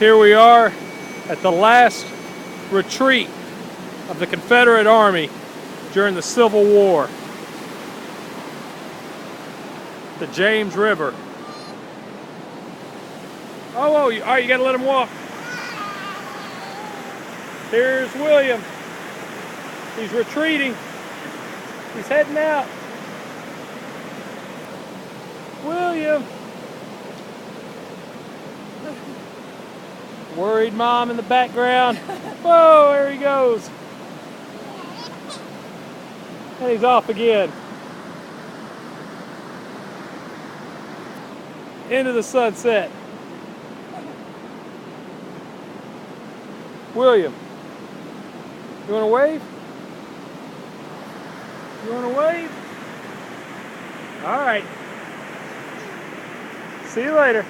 Here we are at the last retreat of the Confederate Army during the Civil War. The James River. Oh, all right, you gotta let him walk. Here's William. He's retreating. He's heading out. William. Worried mom in the background. Whoa, there he goes. And he's off again. Into the sunset. William, you want to wave? You want to wave? All right. See you later.